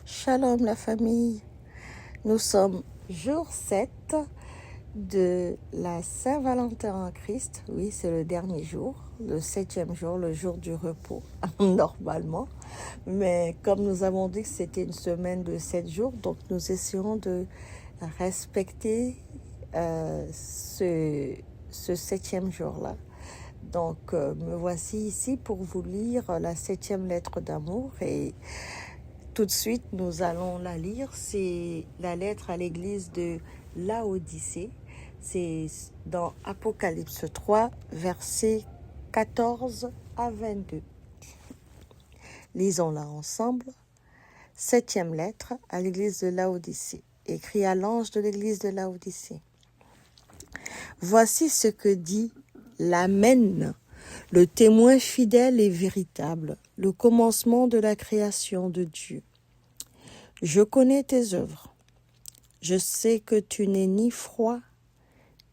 Shalom la famille, nous sommes jour 7 de la Saint-Valentin en Christ. Oui, c'est le dernier jour, le 7e jour, le jour du repos, normalement. Mais comme nous avons dit que c'était une semaine de 7 jours, donc nous essayons de respecter ce 7e jour-là. Donc, me voici ici pour vous lire la 7e lettre d'amour et tout de suite, nous allons la lire. C'est la lettre à l'église de Laodicée. C'est dans Apocalypse 3, versets 14 à 22. Lisons-la ensemble. 7e lettre à l'église de Laodicée. Écrit à l'ange de l'église de Laodicée. Voici ce que dit l'Amen, le témoin fidèle et véritable, le commencement de la création de Dieu. Je connais tes œuvres. Je sais que tu n'es ni froid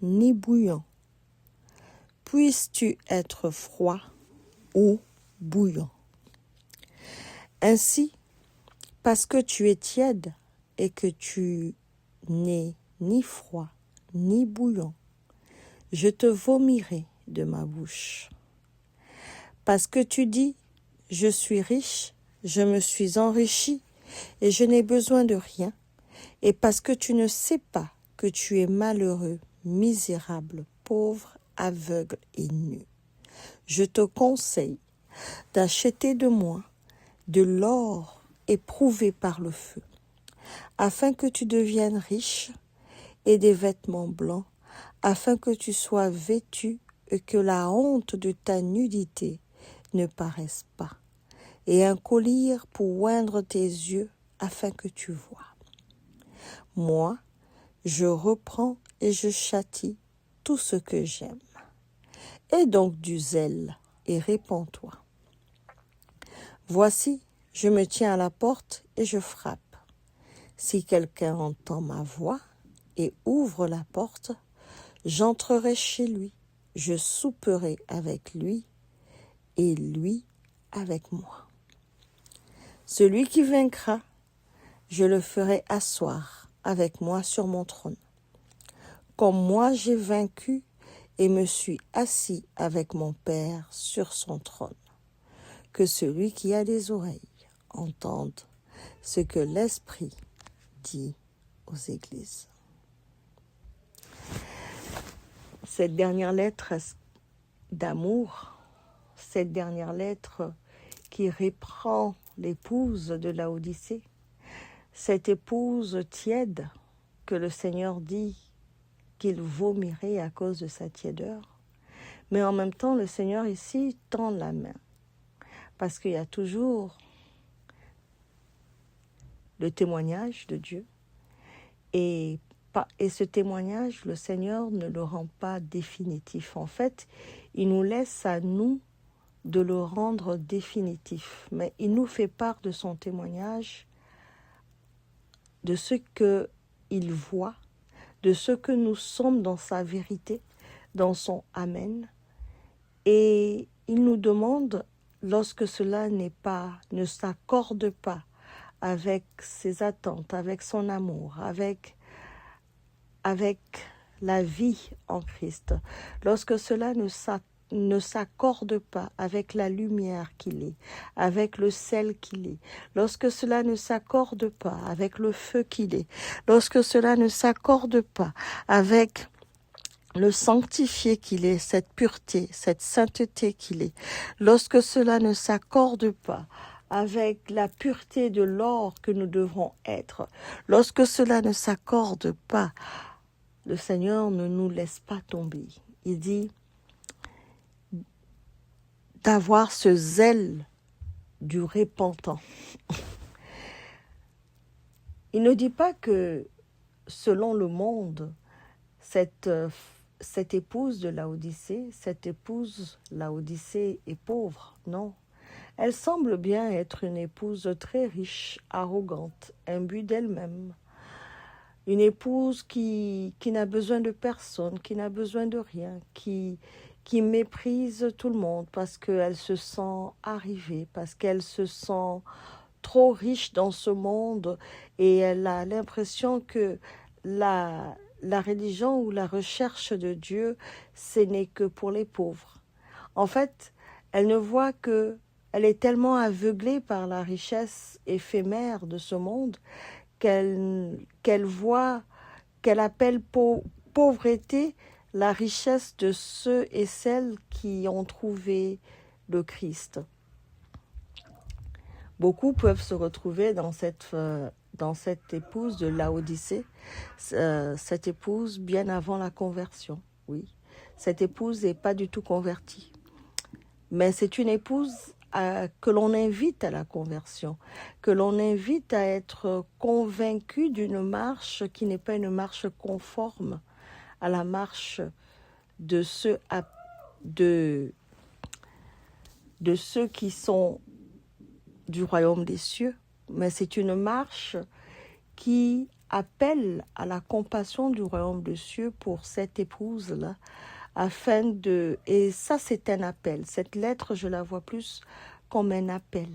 ni bouillant. Puisses-tu être froid ou bouillant. Ainsi, parce que tu es tiède et que tu n'es ni froid ni bouillant, je te vomirai de ma bouche. Parce que tu dis, je suis riche, je me suis enrichi et je n'ai besoin de rien, et parce que tu ne sais pas que tu es malheureux, misérable, pauvre, aveugle et nu, je te conseille d'acheter de moi de l'or éprouvé par le feu, afin que tu deviennes riche, et des vêtements blancs, afin que tu sois vêtu et que la honte de ta nudité ne paraisse pas, et un collier pour oindre tes yeux, afin que tu vois. Moi, je reprends et je châtie tout ce que j'aime. Aie donc du zèle et répands-toi. Voici, je me tiens à la porte et je frappe. Si quelqu'un entend ma voix et ouvre la porte, j'entrerai chez lui, je souperai avec lui et lui avec moi. Celui qui vaincra, je le ferai asseoir avec moi sur mon trône. Comme moi j'ai vaincu et me suis assis avec mon Père sur son trône. Que celui qui a des oreilles entende ce que l'Esprit dit aux églises. Cette dernière lettre d'amour, cette dernière lettre qui reprend l'épouse de Laodicée, cette épouse tiède que le Seigneur dit qu'il vomirait à cause de sa tiédeur. Mais en même temps, le Seigneur ici tend la main. Parce qu'il y a toujours le témoignage de Dieu. Et ce témoignage, le Seigneur ne le rend pas définitif. En fait, il nous laisse à nous de le rendre définitif. Mais il nous fait part de son témoignage, de ce qu'il voit, de ce que nous sommes dans sa vérité, dans son Amen. Et il nous demande, lorsque cela ne s'accorde pas avec ses attentes, avec son amour, avec la vie en Christ, lorsque cela ne s'accorde pas avec la lumière qu'il est, avec le sel qu'il est, lorsque cela ne s'accorde pas avec le feu qu'il est, lorsque cela ne s'accorde pas avec le sanctifié qu'il est, cette pureté, cette sainteté qu'il est, lorsque cela ne s'accorde pas avec la pureté de l'or que nous devrons être, lorsque cela ne s'accorde pas, le Seigneur ne nous laisse pas tomber. Il dit d'avoir ce zèle du repentant. Il ne dit pas que, selon le monde, cette épouse de Laodicée, cette épouse Laodicée est pauvre, non. Elle semble bien être une épouse très riche, arrogante, imbue d'elle-même. Une épouse qui n'a besoin de personne, qui n'a besoin de rien, qui méprise tout le monde parce qu'elle se sent arrivée, parce qu'elle se sent trop riche dans ce monde et elle a l'impression que la religion ou la recherche de Dieu, ce n'est que pour les pauvres. En fait, elle ne voit que, elle est tellement aveuglée par la richesse éphémère de ce monde qu'elle voit, qu'elle appelle pauvreté la richesse de ceux et celles qui ont trouvé le Christ. Beaucoup peuvent se retrouver dans cette épouse de Laodicée, cette épouse bien avant la conversion, oui. Cette épouse n'est pas du tout convertie. Mais c'est une épouse que l'on invite à la conversion, que l'on invite à être convaincu d'une marche qui n'est pas une marche conforme à la marche de ceux qui sont du royaume des cieux, mais c'est une marche qui appelle à la compassion du royaume des cieux pour cette épouse-là, et ça c'est un appel. Cette lettre, je la vois plus comme un appel.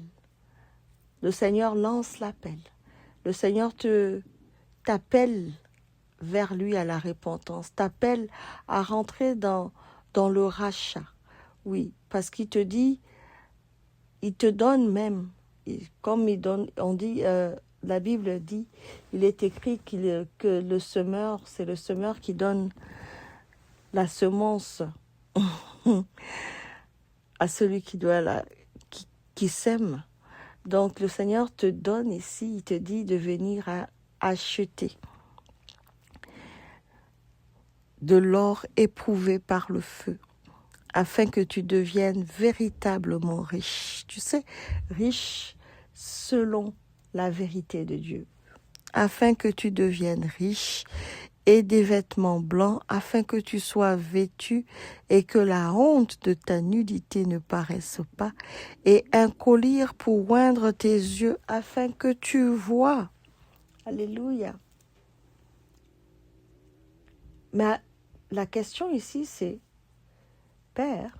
Le Seigneur lance l'appel. Le Seigneur t'appelle vers lui à la repentance, t'appelle à rentrer dans le rachat. Oui, parce qu'il te dit, il te donne même, comme la Bible dit, il est écrit que le semeur, c'est le semeur qui donne la semence à celui qui sème. Donc le Seigneur te donne ici, il te dit de venir acheter de l'or éprouvé par le feu, afin que tu deviennes véritablement riche. Tu sais, riche selon la vérité de Dieu. Afin que tu deviennes riche et des vêtements blancs, afin que tu sois vêtu et que la honte de ta nudité ne paraisse pas, et un collier pour oindre tes yeux, afin que tu vois. Alléluia. Mais la question ici, c'est, Père,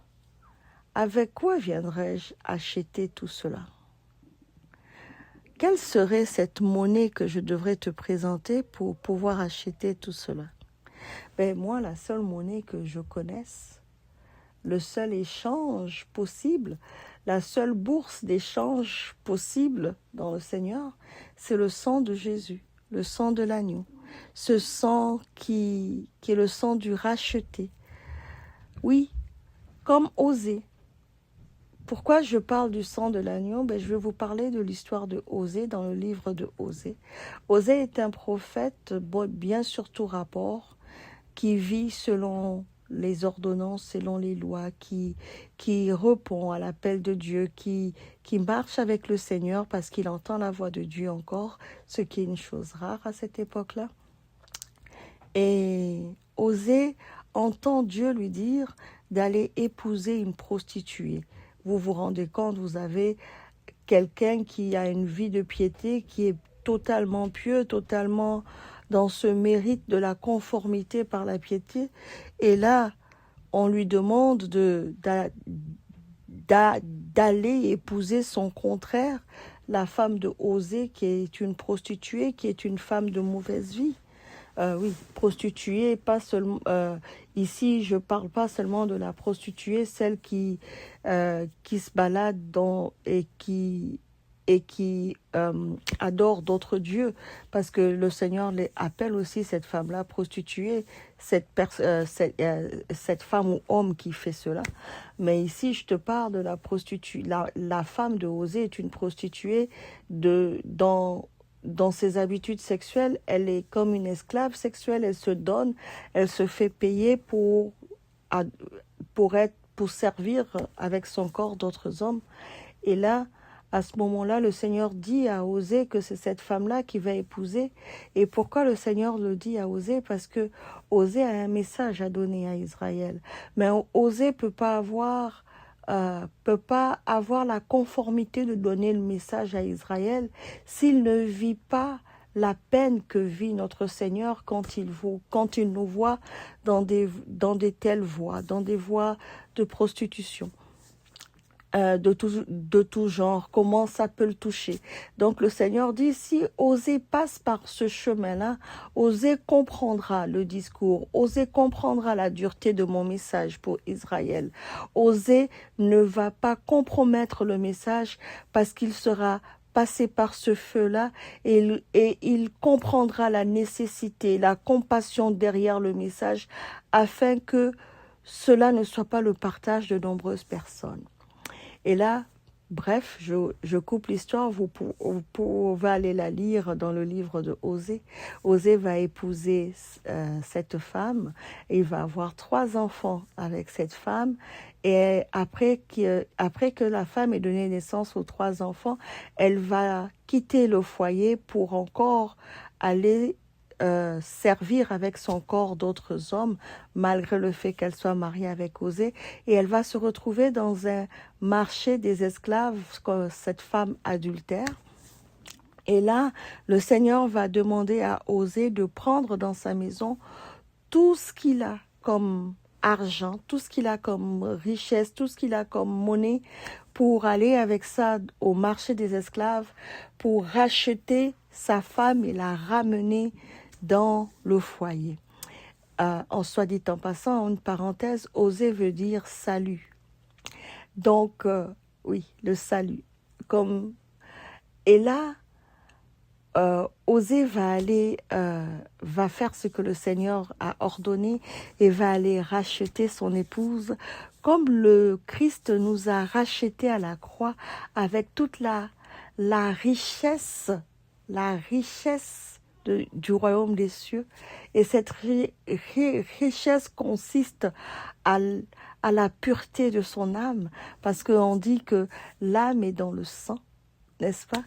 avec quoi viendrais-je acheter tout cela? Quelle serait cette monnaie que je devrais te présenter pour pouvoir acheter tout cela? Moi, la seule monnaie que je connaisse, le seul échange possible, la seule bourse d'échange possible dans le Seigneur, c'est le sang de Jésus, le sang de l'agneau, ce sang qui est le sang du racheté. Oui, comme Osée. Pourquoi je parle du sang de l'agneau? Je vais vous parler de l'histoire de Osée dans le livre de Osée. Osée est un prophète, bien sur tout rapport, qui vit selon les ordonnances, selon les lois, qui répond à l'appel de Dieu, qui marche avec le Seigneur parce qu'il entend la voix de Dieu encore, ce qui est une chose rare à cette époque-là. Et Osée entend Dieu lui dire d'aller épouser une prostituée. Vous vous rendez compte, vous avez quelqu'un qui a une vie de piété, qui est totalement pieux, totalement dans ce mérite de la conformité par la piété. Et là, on lui demande d'aller épouser son contraire, la femme de Osée, qui est une prostituée, qui est une femme de mauvaise vie. Oui, prostituée, pas seulement. Ici, je parle pas seulement de la prostituée, celle qui se balade et qui adore d'autres dieux, parce que le Seigneur appelle aussi cette femme-là prostituée, cette femme ou homme qui fait cela. Mais ici, je te parle de la prostituée. La femme de Osée est une prostituée dans ses habitudes sexuelles, elle est comme une esclave sexuelle, elle se donne, elle se fait payer pour servir avec son corps d'autres hommes. Et là, à ce moment-là, le Seigneur dit à Osée que c'est cette femme-là qui va épouser. Et pourquoi le Seigneur le dit à Osée? Parce que Osée a un message à donner à Israël. Mais Osée peut pas avoir la conformité de donner le message à Israël s'il ne vit pas la peine que vit notre Seigneur quand il nous voit dans des telles voies, dans des voies de prostitution. de tout genre, comment ça peut le toucher. Donc le Seigneur dit, si Osée passe par ce chemin-là, Osée comprendra le discours, Osée comprendra la dureté de mon message pour Israël. Osée ne va pas compromettre le message parce qu'il sera passé par ce feu-là et il comprendra la nécessité, la compassion derrière le message afin que cela ne soit pas le partage de nombreuses personnes. Et là, bref, je coupe l'histoire, vous pouvez aller la lire dans le livre de Osée. Osée va épouser cette femme et il va avoir 3 enfants avec cette femme. Et après que la femme ait donné naissance aux 3 enfants, elle va quitter le foyer pour encore aller servir avec son corps d'autres hommes, malgré le fait qu'elle soit mariée avec Osée, et elle va se retrouver dans un marché des esclaves, cette femme adultère. Et là, le Seigneur va demander à Osée de prendre dans sa maison tout ce qu'il a comme argent, tout ce qu'il a comme richesse, tout ce qu'il a comme monnaie, pour aller avec ça au marché des esclaves, pour racheter sa femme et la ramener dans le foyer. En soit dit en passant, une parenthèse, Osée veut dire salut. Donc, oui, le salut. Et là, Osée va faire ce que le Seigneur a ordonné et va aller racheter son épouse, comme le Christ nous a rachetés à la croix avec toute la richesse du royaume des cieux. Et cette richesse consiste à la pureté de son âme, parce qu'on dit que l'âme est dans le sang, n'est-ce pas?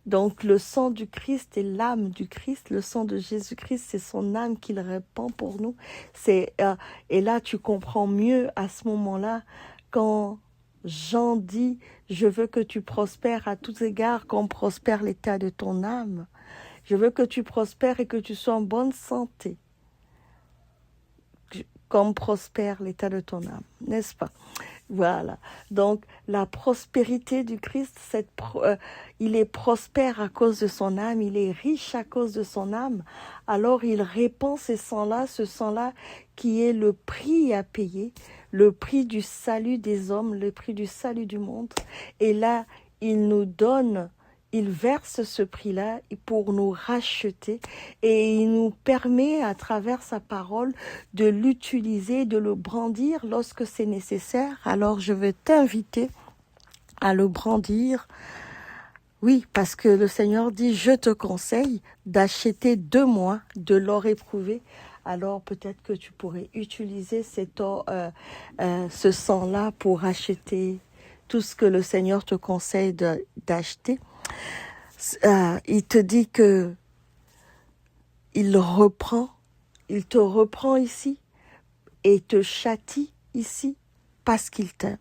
Donc le sang du Christ est l'âme du Christ, le sang de Jésus-Christ, c'est son âme qu'il répand pour nous. Et là, tu comprends mieux à ce moment-là, quand Jean dit « Je veux que tu prospères à tous égards, qu'on prospère l'état de ton âme. Je veux que tu prospères et que tu sois en bonne santé, comme prospère l'état de ton âme. » N'est-ce pas? Voilà. Donc, la prospérité du Christ, il est prospère à cause de son âme, il est riche à cause de son âme. Alors, il répand ce sang-là qui est le prix à payer, le prix du salut des hommes, le prix du salut du monde. Et là, il verse ce prix-là pour nous racheter et il nous permet à travers sa parole de l'utiliser, de le brandir lorsque c'est nécessaire. Alors je vais t'inviter à le brandir. Oui, parce que le Seigneur dit, je te conseille d'acheter de moi de l'or éprouvé. Alors peut-être que tu pourrais utiliser ce sang-là pour acheter tout ce que le Seigneur te conseille d'acheter. Il te dit que il te reprend ici et te châtie ici parce qu'il t'aime.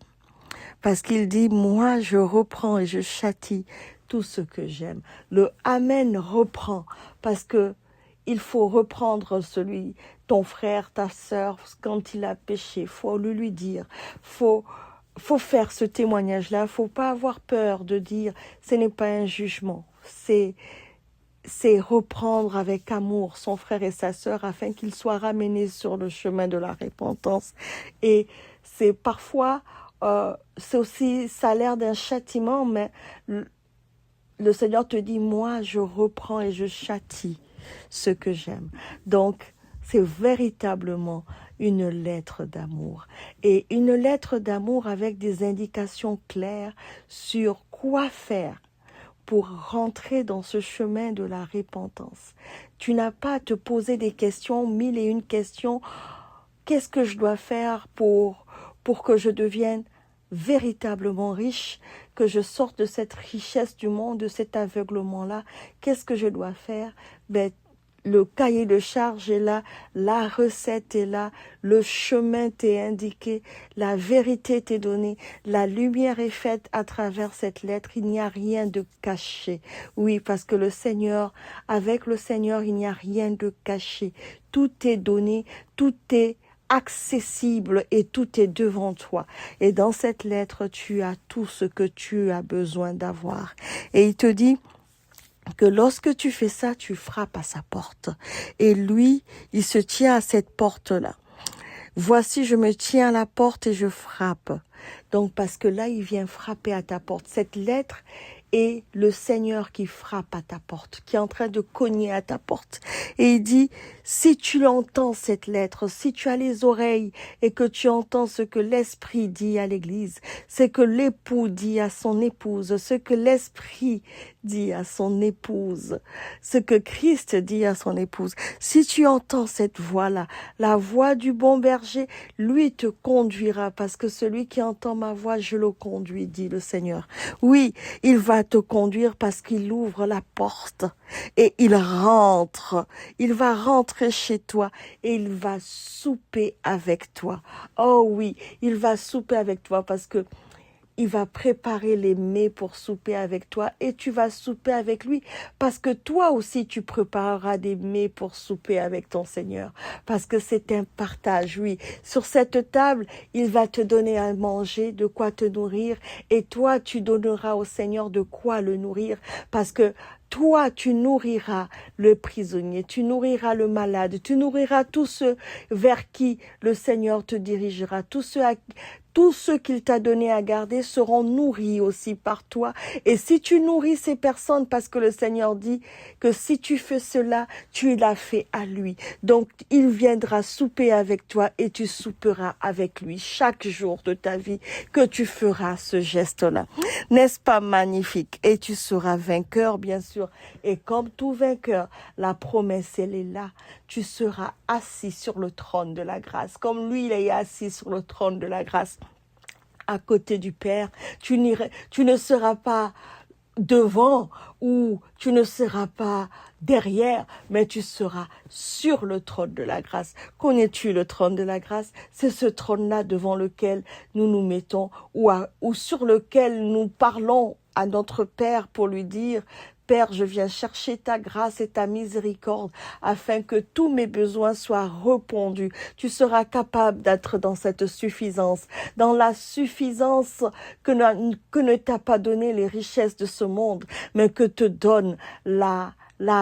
Parce qu'il dit, moi je reprends et je châtie tout ce que j'aime. Le Amen reprend parce que il faut reprendre ton frère, ta sœur, quand il a péché. Faut le lui dire. Faut faire ce témoignage-là. Faut pas avoir peur de dire, ce n'est pas un jugement. C'est reprendre avec amour son frère et sa sœur afin qu'ils soient ramenés sur le chemin de la repentance. Et c'est parfois, c'est aussi, ça a l'air d'un châtiment, mais le Seigneur te dit, moi je reprends et je châtie ce que j'aime. Donc, c'est véritablement une lettre d'amour. Et une lettre d'amour avec des indications claires sur quoi faire pour rentrer dans ce chemin de la repentance. Tu n'as pas à te poser des questions, 1001 questions. Qu'est-ce que je dois faire pour que je devienne véritablement riche, que je sorte de cette richesse du monde, de cet aveuglement-là? Qu'est-ce que je dois faire? Le cahier de charge est là, la recette est là, le chemin t'est indiqué, la vérité t'est donnée, la lumière est faite à travers cette lettre, il n'y a rien de caché. Oui, parce que avec le Seigneur, il n'y a rien de caché. Tout est donné, tout est accessible et tout est devant toi. Et dans cette lettre, tu as tout ce que tu as besoin d'avoir. Et il te dit que lorsque tu fais ça, tu frappes à sa porte. Et lui, il se tient à cette porte-là. Voici, je me tiens à la porte et je frappe. Donc, parce que là, il vient frapper à ta porte. Cette lettre est le Seigneur qui frappe à ta porte, qui est en train de cogner à ta porte. Et il dit, si tu entends cette lettre, si tu as les oreilles et que tu entends ce que l'Esprit dit à l'Église, c'est que l'époux dit à son épouse, ce que l'Esprit dit à son épouse, ce que Christ dit à son épouse. Si tu entends cette voix-là, la voix du bon berger, lui te conduira, parce que celui qui entend ma voix, je le conduis, dit le Seigneur. Oui, il va te conduire parce qu'il ouvre la porte et il rentre. Il va rentrer chez toi et il va souper avec toi. Oh oui, il va souper avec toi parce que il va préparer les mets pour souper avec toi et tu vas souper avec lui parce que toi aussi tu prépareras des mets pour souper avec ton Seigneur parce que c'est un partage, oui. Sur cette table, il va te donner à manger, de quoi te nourrir et toi tu donneras au Seigneur de quoi le nourrir parce que toi, tu nourriras le prisonnier, tu nourriras le malade, tu nourriras tous ceux vers qui le Seigneur te dirigera, tous ceux qu'il t'a donné à garder seront nourris aussi par toi. Et si tu nourris ces personnes, parce que le Seigneur dit que si tu fais cela, tu l'as fait à lui. Donc, il viendra souper avec toi et tu souperas avec lui chaque jour de ta vie que tu feras ce geste-là. N'est-ce pas magnifique? Et tu seras vainqueur, bien sûr. Et comme tout vainqueur, la promesse, elle est là. Tu seras assis sur le trône de la grâce. Comme lui, il est assis sur le trône de la grâce à côté du Père. Tu ne seras pas devant ou tu ne seras pas derrière, mais tu seras sur le trône de la grâce. Connais-tu le trône de la grâce? C'est ce trône-là devant lequel nous nous mettons ou sur lequel nous parlons à notre Père pour lui dire: Père, je viens chercher ta grâce et ta miséricorde afin que tous mes besoins soient répondus. Tu seras capable d'être dans cette suffisance, dans la suffisance que ne t'a pas donné les richesses de ce monde, mais que te donne la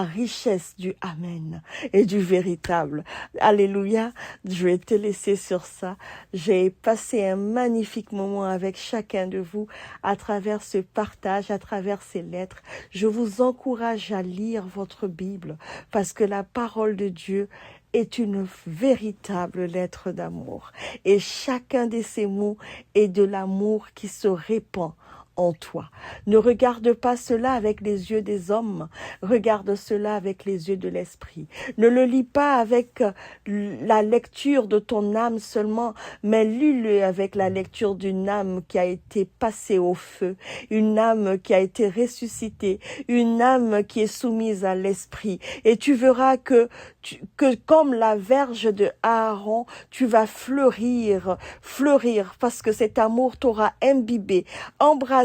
richesse du Amen et du véritable. Alléluia, je vais te laisser sur ça. J'ai passé un magnifique moment avec chacun de vous à travers ce partage, à travers ces lettres. Je vous encourage à lire votre Bible parce que la parole de Dieu est une véritable lettre d'amour. Et chacun de ces mots est de l'amour qui se répand en toi. Ne regarde pas cela avec les yeux des hommes, regarde cela avec les yeux de l'esprit. Ne le lis pas avec la lecture de ton âme seulement, mais lis-le avec la lecture d'une âme qui a été passée au feu, une âme qui a été ressuscitée, une âme qui est soumise à l'esprit. Et tu verras que comme la verge de Aaron, tu vas fleurir parce que cet amour t'aura imbibé, embrasé,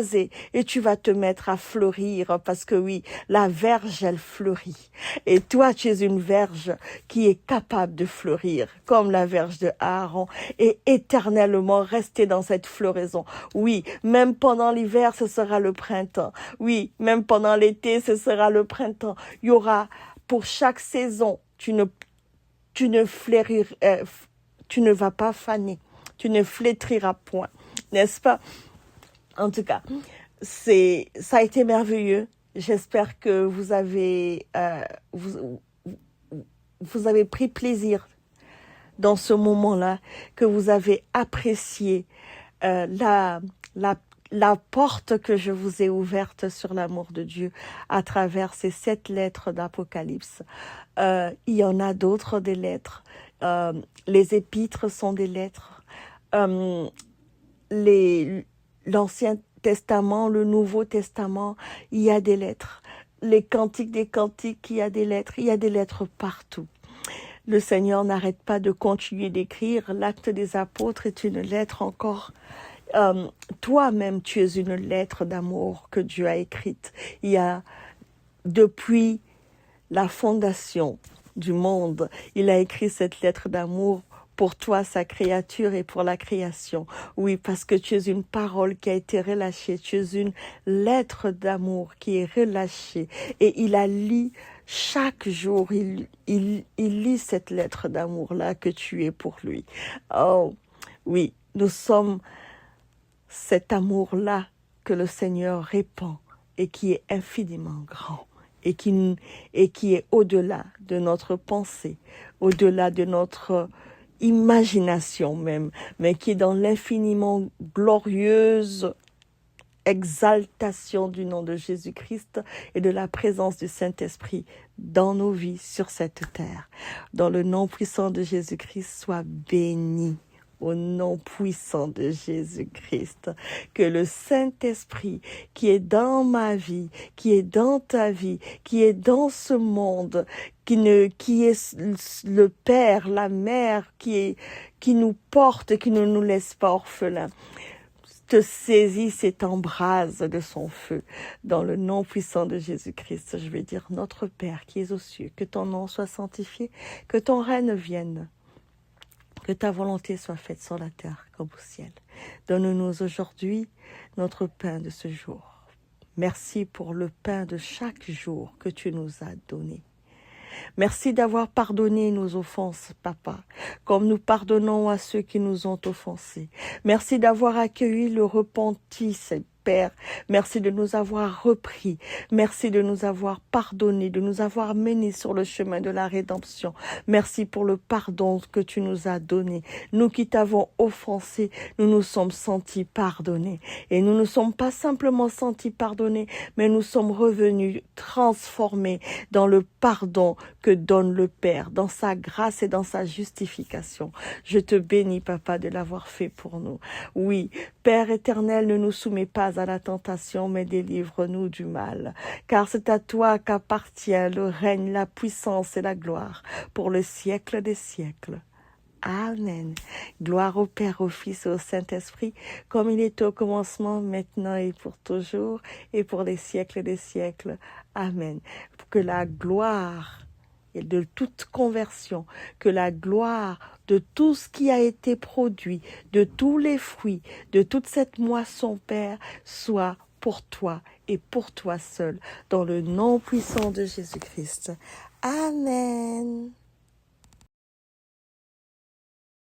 et tu vas te mettre à fleurir parce que oui, la verge, elle fleurit. Et toi, tu es une verge qui est capable de fleurir comme la verge de Aaron et éternellement rester dans cette floraison. Oui, même pendant l'hiver, ce sera le printemps. Oui, même pendant l'été, ce sera le printemps. Il y aura pour chaque saison, tu ne vas pas faner, tu ne flétriras point, n'est-ce pas? En tout cas, ça a été merveilleux. J'espère que vous avez pris plaisir dans ce moment-là, que vous avez apprécié la porte que je vous ai ouverte sur l'amour de Dieu à travers ces 7 lettres d'Apocalypse. Il y en a d'autres des lettres. Les épîtres sont des lettres. L'Ancien Testament, le Nouveau Testament, il y a des lettres. Les cantiques des cantiques, il y a des lettres. Il y a des lettres partout. Le Seigneur n'arrête pas de continuer d'écrire. L'Acte des Apôtres est une lettre encore. Toi-même, tu es une lettre d'amour que Dieu a écrite. Il y a, depuis la fondation du monde, il a écrit cette lettre d'amour pour toi, sa créature, et pour la création. Oui, parce que tu es une parole qui a été relâchée, tu es une lettre d'amour qui est relâchée, et il a lu chaque jour, il lit cette lettre d'amour-là que tu es pour lui. Oh, oui, nous sommes cet amour-là que le Seigneur répand et qui est infiniment grand et qui est au-delà de notre pensée, au-delà de notre imagination même, mais qui est dans l'infiniment glorieuse exaltation du nom de Jésus-Christ et de la présence du Saint-Esprit dans nos vies sur cette terre. Dans le nom puissant de Jésus-Christ, sois béni. Au nom puissant de Jésus-Christ, que le Saint-Esprit qui est dans ma vie, qui est dans ta vie, qui est dans ce monde, qui est le Père, la Mère, qui nous porte, qui ne nous laisse pas orphelins, te saisisse et t'embrase de son feu. Dans le nom puissant de Jésus-Christ, je vais dire: notre Père qui es aux cieux, que ton nom soit sanctifié, que ton règne vienne. Que ta volonté soit faite sur la terre comme au ciel. Donne-nous aujourd'hui notre pain de ce jour. Merci pour le pain de chaque jour que tu nous as donné. Merci d'avoir pardonné nos offenses, Papa, comme nous pardonnons à ceux qui nous ont offensés. Merci d'avoir accueilli le repenti, Père. Merci de nous avoir repris. Merci de nous avoir pardonné, de nous avoir menés sur le chemin de la rédemption. Merci pour le pardon que tu nous as donné. Nous qui t'avons offensé, nous nous sommes sentis pardonnés. Et nous ne sommes pas simplement sentis pardonnés, mais nous sommes revenus transformés dans le pardon que donne le Père, dans sa grâce et dans sa justification. Je te bénis, Papa, de l'avoir fait pour nous. Oui, Père éternel, ne nous soumets pas à la tentation, mais délivre-nous du mal. Car c'est à toi qu'appartient le règne, la puissance et la gloire pour le siècle des siècles. Amen. Gloire au Père, au Fils et au Saint-Esprit, comme il est au commencement, maintenant et pour toujours, et pour les siècles des siècles. Amen. Pour que la gloire et de toute conversion, que la gloire de tout ce qui a été produit, de tous les fruits, de toute cette moisson, Père, soit pour toi et pour toi seul, dans le nom puissant de Jésus-Christ. Amen.